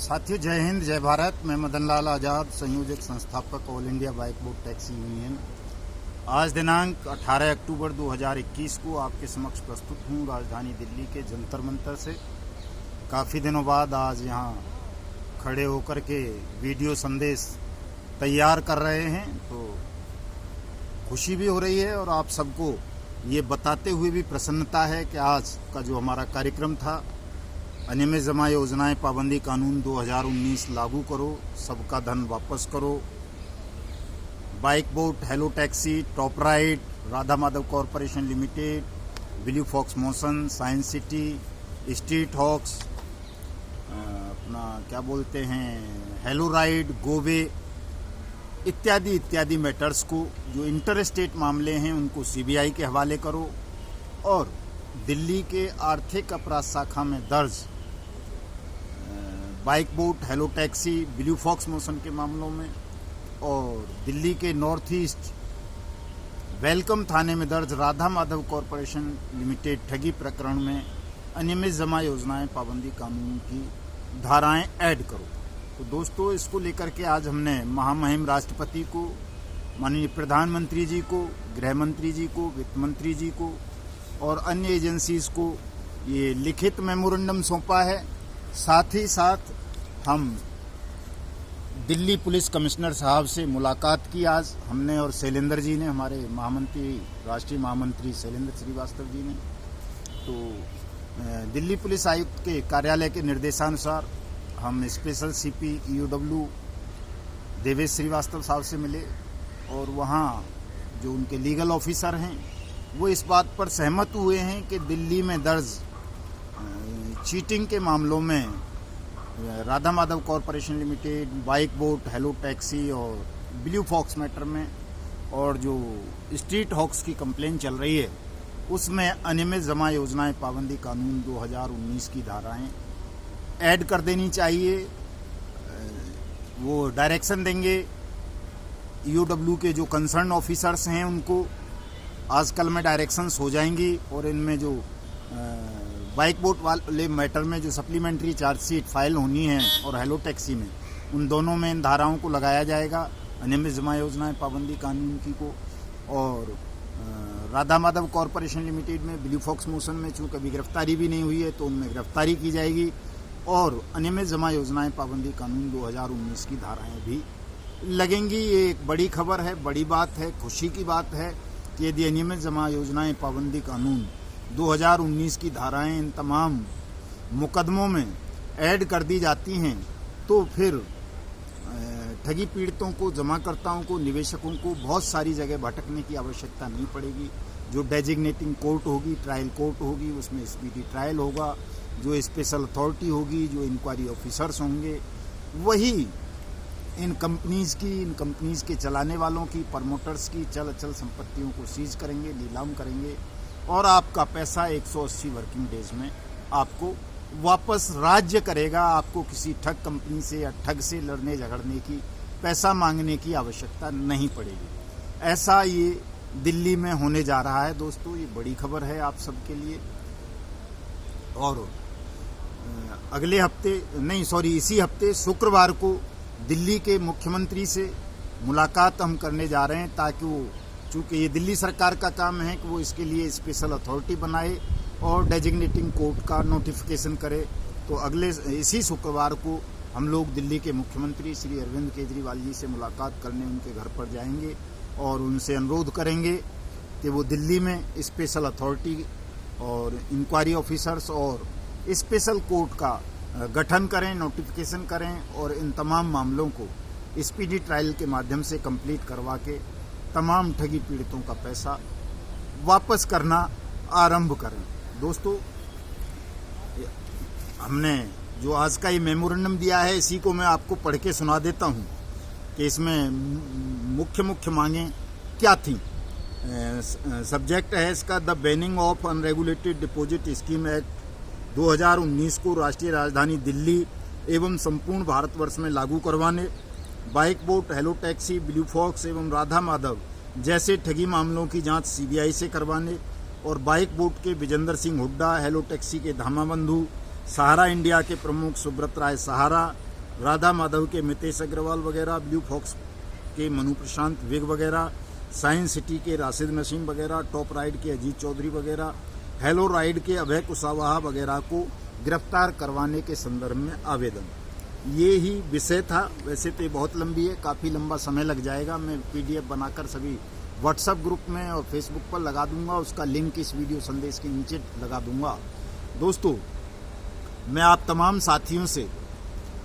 साथियों, जय हिंद, जय भारत। मैं मदन लाल आज़ाद, संयोजक संस्थापक all India bike boat taxi union. आज दिनांक 18 अक्टूबर 2021 को आपके समक्ष प्रस्तुत हूँ राजधानी दिल्ली के जंतर मंतर से। काफ़ी दिनों बाद आज यहाँ खड़े होकर के वीडियो संदेश तैयार कर रहे हैं, तो खुशी भी हो रही है और आप सबको ये बताते हुए भी प्रसन्नता है कि आज का जो हमारा कार्यक्रम था, अनियमित जमा योजनाएं पाबंदी कानून 2019 लागू करो, सबका धन वापस करो, bike bot hello taxi, top ride, Radha Madhav corporation limited, blue fox motion, science city, street hawks, अपना क्या बोलते हैं, हेलो राइड, गोवे इत्यादि इत्यादि मैटर्स को, जो इंटर स्टेट मामले हैं उनको सीबीआई के हवाले करो और दिल्ली के आर्थिक अपराध शाखा में दर्ज bike bot hello taxi, blue fox motion के मामलों में और दिल्ली के नॉर्थ ईस्ट वेलकम थाने में दर्ज राधा माधव कॉरपोरेशन लिमिटेड ठगी प्रकरण में अनियमित जमा योजनाएं पाबंदी कानून की धाराएं ऐड करो। तो दोस्तों, इसको लेकर के आज हमने महामहिम राष्ट्रपति को, माननीय प्रधानमंत्री जी को, गृह मंत्री जी को, वित्त मंत्री जी को और अन्य एजेंसीज को ये लिखित मेमोरेंडम सौंपा है। साथ ही साथ हम दिल्ली पुलिस कमिश्नर साहब से मुलाकात की आज हमने और शैलेंद्र जी ने, हमारे महामंत्री, राष्ट्रीय महामंत्री शैलेंद्र श्रीवास्तव जी ने। तो दिल्ली पुलिस आयुक्त के कार्यालय के निर्देशानुसार हम special CP EOW Devesh Shrivastava साहब से मिले और वहाँ जो उनके लीगल ऑफिसर हैं वो इस बात पर सहमत हुए हैं कि दिल्ली में दर्ज चीटिंग के मामलों में Radha Madhav corporation limited, bike bot hello taxi और ब्लू फॉक्स मैटर में और जो स्ट्रीट हॉक्स की कंप्लेन चल रही है उसमें अनियमित जमा योजनाएं पाबंदी कानून 2019 की धाराएं ऐड कर देनी चाहिए। वो डायरेक्शन देंगे ईओडब्ल्यू के जो कंसर्न ऑफिसर्स हैं उनको। आजकल में डायरेक्शंस हो जाएंगी और इनमें जो बाइक बोट वाले मैटर में जो सप्लीमेंट्री चार्जशीट फाइल होनी है और हेलो टैक्सी में, उन दोनों में इन धाराओं को लगाया जाएगा, अनियमित जमा योजनाएं पाबंदी कानून की को। और राधा माधव कॉरपोरेशन लिमिटेड में ब्लू फॉक्स मोशन में चूँकि अभी गिरफ्तारी भी नहीं हुई है तो उनमें गिरफ्तारी की जाएगी और अनियमित जमा योजनाएं पाबंदी कानून 2019 की धाराएं भी लगेंगी। ये एक बड़ी खबर है, बड़ी बात है, खुशी की बात है कि यदि अनियमित जमा योजनाएं पाबंदी कानून 2019 की धाराएं इन तमाम मुकदमों में ऐड कर दी जाती हैं तो फिर ठगी पीड़ितों को, जमाकर्ताओं को, निवेशकों को बहुत सारी जगह भटकने की आवश्यकता नहीं पड़ेगी। जो डेजिग्नेटिंग कोर्ट होगी, ट्रायल कोर्ट होगी, उसमें स्पीडी ट्रायल होगा, जो स्पेशल अथॉरिटी होगी, जो इंक्वायरी ऑफिसर्स होंगे, वही इन कंपनीज के चलाने वालों की, प्रमोटर्स की चल अचल संपत्तियों को सीज करेंगे, नीलाम करेंगे और आपका पैसा 180 वर्किंग डेज में आपको वापस राज्य करेगा। आपको किसी ठग कंपनी से या ठग से लड़ने झगड़ने की, पैसा मांगने की आवश्यकता नहीं पड़ेगी। ऐसा ये दिल्ली में होने जा रहा है। दोस्तों, ये बड़ी खबर है आप सबके लिए। और इसी हफ्ते शुक्रवार को दिल्ली के मुख्यमंत्री से मुलाकात हम करने जा रहे हैं ताकि वो, चूँकि ये दिल्ली सरकार का काम है कि वो इसके लिए स्पेशल अथॉरिटी बनाए और डेजिग्नेटिंग कोर्ट का नोटिफिकेशन करे। तो इसी शुक्रवार को हम लोग दिल्ली के मुख्यमंत्री श्री अरविंद केजरीवाल जी से मुलाकात करने उनके घर पर जाएंगे और उनसे अनुरोध करेंगे कि वो दिल्ली में स्पेशल अथॉरिटी और इंक्वायरी ऑफिसर्स और स्पेशल कोर्ट का गठन करें, नोटिफिकेशन करें और इन तमाम मामलों को स्पीडी ट्रायल के माध्यम से कंप्लीट करवा के तमाम ठगी पीड़ितों का पैसा वापस करना आरंभ करें। दोस्तों, हमने जो आज का ये मेमोरेंडम दिया है इसी को मैं आपको पढ़ के सुना देता हूँ कि इसमें मुख्य मांगें क्या थीं। सब्जेक्ट है इसका, the banning of unregulated deposit scheme act 2019 को राष्ट्रीय राजधानी दिल्ली एवं संपूर्ण भारतवर्ष में लागू करवाने, bike bot hello taxi, blue fox एवं राधा माधव जैसे ठगी मामलों की जांच सीबीआई से करवाने और बाइक बोट के विजेंद्र सिंह हुड्डा, हेलो टैक्सी के धामा बंधु, सहारा इंडिया के प्रमुख सुब्रत राय सहारा राधा माधव के मितेश अग्रवाल वगैरह, ब्लू फॉक्स के मनु प्रशांत विग वगैरह, साइंस सिटी के राशिद नसीम वगैरह, टॉप राइड के अजीत चौधरी वगैरह, हेलो राइड के अभय कुशवाहा वगैरह को गिरफ्तार करवाने के संदर्भ में आवेदन। ये ही विषय था। वैसे तो ये बहुत लंबी है, काफ़ी लंबा समय लग जाएगा। मैं PDF बनाकर सभी व्हाट्सएप ग्रुप में और फेसबुक पर लगा दूंगा, उसका लिंक इस वीडियो संदेश के नीचे लगा दूंगा। दोस्तों, मैं आप तमाम साथियों से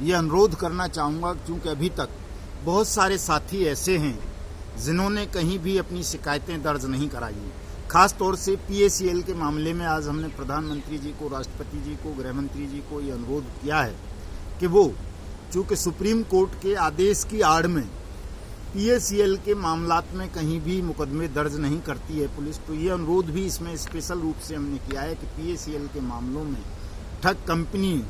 ये अनुरोध करना चाहूँगा, क्योंकि अभी तक बहुत सारे साथी ऐसे हैं जिन्होंने कहीं भी अपनी शिकायतें दर्ज नहीं कराई हैं। खास तौर से PACL के मामले में आज हमने प्रधानमंत्री जी को, राष्ट्रपति जी को, गृह मंत्री जी को ये अनुरोध किया है कि वो, चूँकि सुप्रीम कोर्ट के आदेश की आड़ में PACL के मामलात में कहीं भी मुकदमे दर्ज नहीं करती है पुलिस, तो ये अनुरोध भी इसमें स्पेशल रूप से हमने किया है कि PACL के मामलों में ठग कंपनी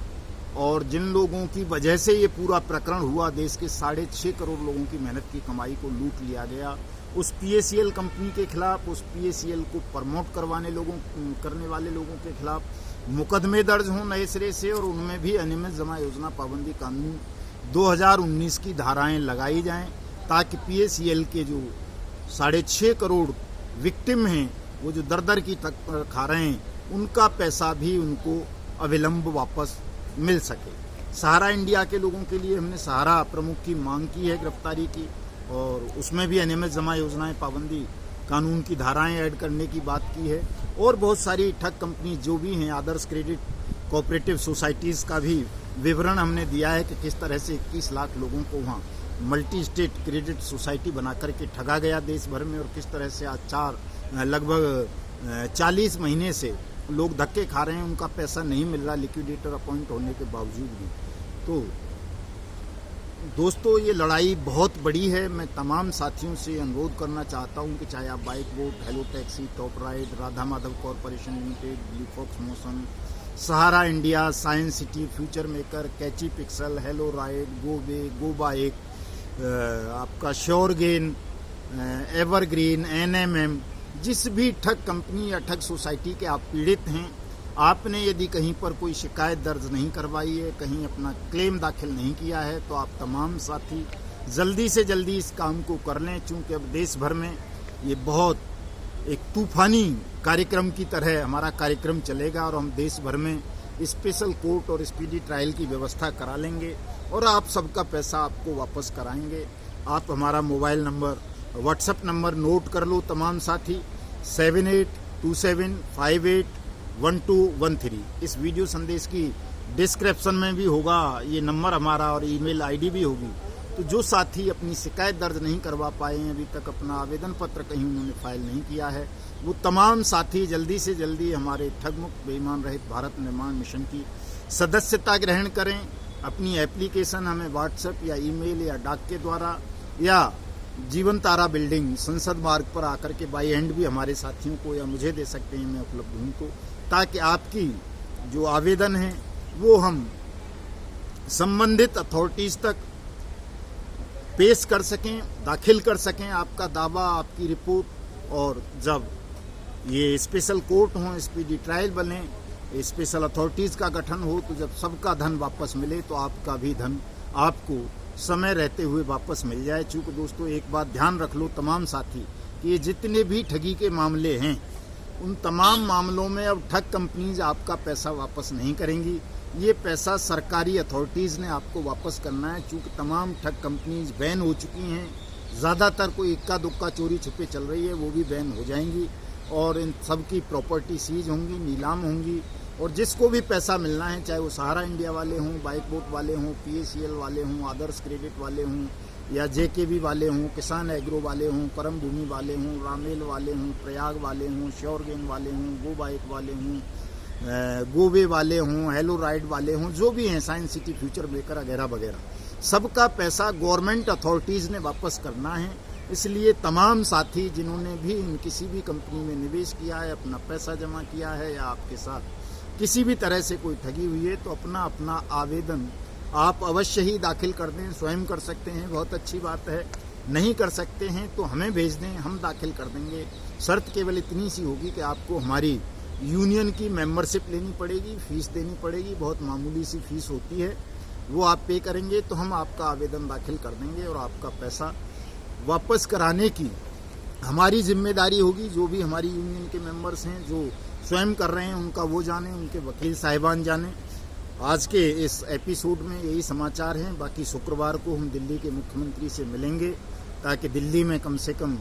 और जिन लोगों की वजह से ये पूरा प्रकरण हुआ, देश के 6.5 करोड़ लोगों की मेहनत की कमाई को लूट लिया गया, उस PACL कंपनी के खिलाफ, उस PACL को प्रमोट करने वाले लोगों के खिलाफ मुकदमे दर्ज हों नए सिरे से, और उनमें भी अनियमित जमा योजना पाबंदी कानून 2019 की धाराएं लगाई जाएं, ताकि PACL के जो 6.5 करोड़ विक्टिम हैं, वो जो दर की तक खा रहे हैं, उनका पैसा भी उनको अविलंब वापस मिल सके। सहारा इंडिया के लोगों के लिए हमने सहारा प्रमुख की मांग की है गिरफ्तारी की, और उसमें भी अनियमित जमा योजनाएं पाबंदी कानून की धाराएं ऐड करने की बात की है। और बहुत सारी ठग कंपनी जो भी हैं, आदर्श क्रेडिट कोऑपरेटिव सोसाइटीज़ का भी विवरण हमने दिया है कि किस तरह से 21 लाख लोगों को वहाँ मल्टी स्टेट क्रेडिट सोसाइटी बना करके ठगा गया देश भर में, और किस तरह से आज लगभग 40 महीने से लोग धक्के खा रहे हैं, उनका पैसा नहीं मिल रहा लिक्विडेटर अपॉइंट होने के बावजूद भी। तो दोस्तों, ये लड़ाई बहुत बड़ी है। मैं तमाम साथियों से अनुरोध करना चाहता हूं कि चाहे आप bike bot, hello taxi, top ride, Radha Madhav corporation limited, blue fox motion, Sahara India, science city, future maker, catchy pixel, hello ride, गोवे, गो बाइक, आपका श्योर गेन, एवरग्रीन, NMM, जिस भी ठग कंपनी या ठग सोसाइटी के आप पीड़ित हैं, आपने यदि कहीं पर कोई शिकायत दर्ज नहीं करवाई है, कहीं अपना क्लेम दाखिल नहीं किया है, तो आप तमाम साथी जल्दी से जल्दी इस काम को कर लें, क्योंकि अब देश भर में ये बहुत एक तूफानी कार्यक्रम की तरह हमारा कार्यक्रम चलेगा, और हम देश भर में स्पेशल कोर्ट और स्पीडी ट्रायल की व्यवस्था करा लेंगे, और आप सबका पैसा आपको वापस कराएंगे। आप हमारा mobile number, WhatsApp number note कर लो तमाम साथी, 7827581213। इस वीडियो संदेश की डिस्क्रिप्शन में भी होगा ये नंबर हमारा, और ईमेल ID भी होगी। तो जो साथी अपनी शिकायत दर्ज नहीं करवा पाए हैं, अभी तक अपना आवेदन पत्र कहीं उन्होंने फाइल नहीं किया है, वो तमाम साथी जल्दी से जल्दी हमारे ठगमुक्त बेईमान रहित भारत निर्माण मिशन की सदस्यता ग्रहण करें। अपनी एप्लीकेशन हमें व्हाट्सएप या ईमेल या डाक के द्वारा, या जीवन तारा बिल्डिंग संसद मार्ग पर आकर के बाई हैंड भी हमारे साथियों को या मुझे दे सकते हैं, मैं उपलब्ध हूँ, तो ताकि आपकी जो आवेदन है वो हम संबंधित अथॉरिटीज़ तक पेश कर सकें, दाखिल कर सकें आपका दावा, आपकी रिपोर्ट। और जब ये स्पेशल कोर्ट हों, स्पीडी ट्रायल बने, स्पेशल अथॉरिटीज़ का गठन हो, तो जब सबका धन वापस मिले तो आपका भी धन आपको समय रहते हुए वापस मिल जाए। चूँकि दोस्तों, एक बात ध्यान रख लो तमाम साथी कि ये जितने भी ठगी के मामले हैं, उन तमाम मामलों में अब ठग कंपनीज आपका पैसा वापस नहीं करेंगी। ये पैसा सरकारी अथॉरिटीज़ ने आपको वापस करना है, चूँकि तमाम ठग कंपनीज बैन हो चुकी हैं। ज़्यादातर कोई इक्का दुक्का चोरी छुपे चल रही है, वो भी बैन हो जाएंगी, और इन सब की प्रॉपर्टी सीज होंगी, नीलाम होंगी, और जिसको भी पैसा मिलना है, चाहे वो सहारा इंडिया वाले हों, बाइक बोट वाले हों, PACL वाले हों, आदर्श क्रेडिट वाले हों, या JKB वाले हों, किसान एग्रो वाले हों, परम भूमि वाले हों, रामेल वाले हों, प्रयाग वाले हों, श्योर गेन वाले हों, गो बाइक वाले हों, गोवे वाले हों, हेलो राइड वाले हों, जो भी हैं, साइंस सिटी, फ्यूचर मेकर वगैरह वगैरह, सबका पैसा गवर्नमेंट अथॉरिटीज़ ने वापस करना है। इसलिए तमाम साथी जिन्होंने भी किसी भी कंपनी में निवेश किया है, अपना पैसा जमा किया है, या आपके साथ किसी भी तरह से कोई ठगी हुई है, तो अपना अपना आवेदन आप अवश्य ही दाखिल कर दें। स्वयं कर सकते हैं, बहुत अच्छी बात है। नहीं कर सकते हैं तो हमें भेज दें, हम दाखिल कर देंगे। शर्त केवल इतनी सी होगी कि आपको हमारी यूनियन की मेंबरशिप लेनी पड़ेगी, फीस देनी पड़ेगी, बहुत मामूली सी फीस होती है। वो आप पे करेंगे तो हम आपका आवेदन दाखिल कर देंगे और आपका पैसा वापस कराने की हमारी जिम्मेदारी होगी। जो भी हमारी यूनियन के मेंबर्स हैं जो स्वयं कर रहे हैं उनका वो जाने, उनके वकील साहिबान जाने। आज के इस एपिसोड में यही समाचार हैं। बाकी शुक्रवार को हम दिल्ली के मुख्यमंत्री से मिलेंगे ताकि दिल्ली में कम से कम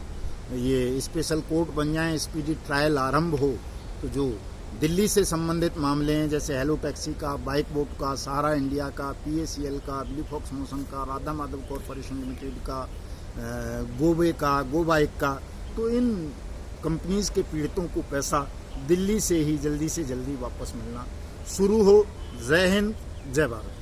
ये स्पेशल कोर्ट बन जाए, स्पीडी ट्रायल आरंभ हो। तो जो दिल्ली से संबंधित मामले हैं जैसे हेलो टैक्सी का, बाइक बोट का, सहारा इंडिया का, PACL का, ब्लूफॉक्स मोशन का, राधा माधव कॉरपोरेशन लिमिटेड का, गोवे का, गो बाइक का, तो इन कंपनीज के पीड़ितों को पैसा दिल्ली से ही जल्दी से जल्दी वापस मिलना शुरू हो। जय हिंद, जय भारत।